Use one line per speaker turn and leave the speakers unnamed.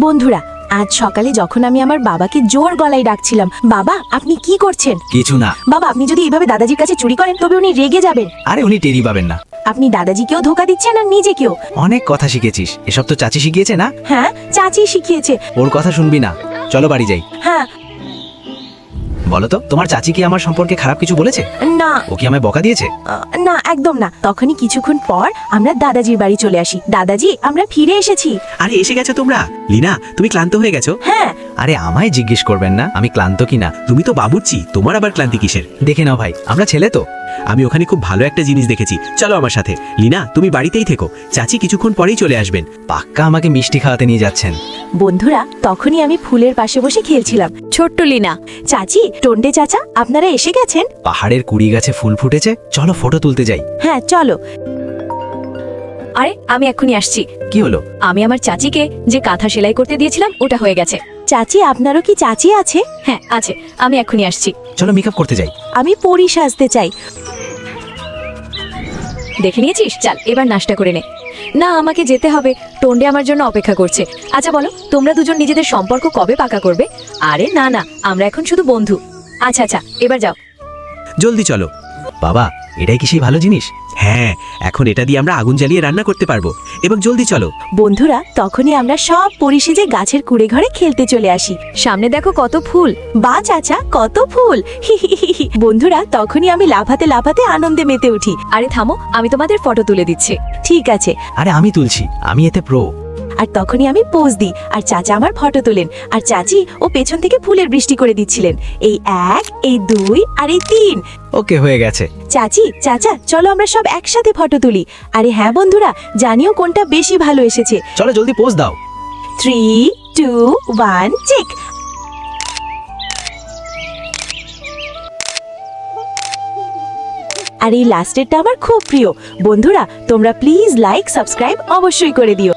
বন্ধুরা, আজ সকালে যখন আমি আমার বাবাকে জোর গলায় ডাকছিলাম, বাবা আপনি কি করছেন?
কিছু না।
বাবা আপনি যদি এইভাবে দাদাজির কাছে চুরি করেন তবে উনি রেগে যাবেন।
আরে উনি টেরি পাবেন না।
আপনি দাদাজিকেও ধোকা দিচ্ছেন আর নিজেকেও।
অনেক কথা শিখেছিস, এসব তো চাচি শিখিয়েছে না?
হ্যাঁ, চাচি শিখিয়েছে।
ওর কথা শুনবি না, চলো বাড়ি যাই।
হ্যাঁ।
বলো তো, তোমার চাচি কি আমার সম্পর্কে খারাপ কিছু বলেছে?
না
ও কি আমায় বকা দিয়েছে?
না, একদম না। তখনই কিছুক্ষণ পর আমরা দাদাজির বাড়ি চলে আসি। দাদাজি আমরা ফিরে এসেছি।
আরে এসে গেছো তোমরা? লীনা, তুমি ক্লান্ত হয়ে গেছো?
হ্যাঁ।
আরে আমায় জিজ্ঞেস করবেন না আমি ক্লান্ত কিনা।
তুমি তো বাবুর্চি, তোমার আবার ক্লান্তি কিসের?
দেখে নাও ভাই, আমরা ছেলে তো।
আমি ওখানে খুব ভালো একটা জিনিস দেখেছি, চলো আমার সাথে। লীনা তুমি বাড়িতেই থেকো, চাচি কিছুক্ষণ পরেই চলে আসবেন।
পাক্কা আমাকে মিষ্টি খাওয়াতে নিয়ে যাচ্ছেন।
বন্ধুরা, তখনই আমি ফুলের পাশে বসে খেলছিলাম। ছোট্ট লীনা, চাচি, টন্ডে চাচা আপনারা এসে গেছেন?
পাহাড়ের কুড়ি গাছে ফুল ফুটেছে, চলো ফটো তুলতে যাই।
হ্যাঁ চলো। আরে আমি এক্ষুনি আসছি।
কি হলো?
আমি আমার চাচিকে যে কাঁথা সেলাই করতে দিয়েছিলাম ওটা হয়ে গেছে। চাচি আপনারও কি চাচি আছে? হ্যাঁ আছে, আমি এক্ষুনি আসছি।
চলো মেকআপ করতে যাই।
আমি পরি সাজতে চাই। দেখে নিয়েছিস? চল এবার নাস্তা করে নে। না, আমাকে যেতে হবে, টন্ডে আমার জন্য অপেক্ষা করছে। আচ্ছা বলো, তোমরা দুজন নিজেদের সম্পর্ক কবে পাকা করবে? আরে না না, আমরা এখন শুধু বন্ধু। আচ্ছা আচ্ছা, এবার যাও।
জলদি চলো।
বাবা, এটাই কি সেই ভালো জিনিস?
হ্যাঁ, এখন এটা দিয়ে আমরা আগুন জ্বালিয়ে রান্না করতে পারবো। এবং জলদি চলো।
বন্ধুরা, তখনই আমরা সব পরিশেজে গাছের কুড়ে ঘরে খেলতে চলে আসি। সামনে দেখো কত ফুল। বা চাচা, কত ফুল। বন্ধুরা, তখনই আমি লাফাতে লাফাতে আনন্দে মেতে উঠি। আরে থামো, আমি তোমাদের ফটো তুলে দিচ্ছি। ঠিক আছে।
আরে আমি তুলছি, আমি এতে প্রো।
আর তখনই আমি পোজ দিই আর চাচা আমার ফটো তোলেন। আর চাচি ও পেছন থেকে ফুলের বৃষ্টি করে দিচ্ছিলেন। এই 1, এই 2 আর এই 3।
ওকে, হয়ে গেছে।
চাচি, চাচা চলো আমরা সব একসাথে ফটো তুলি। আরে হ্যাঁ বন্ধুরা, জানিও কোনটা বেশি ভালো এসেছে।
চলো জলদি পোজ দাও।
3, 2, 1 চেক। আর এই লাস্টেরটা আমার খুব প্রিয়। বন্ধুরা তোমরা প্লিজ লাইক সাবস্ক্রাইব অবশ্যই করে দিও।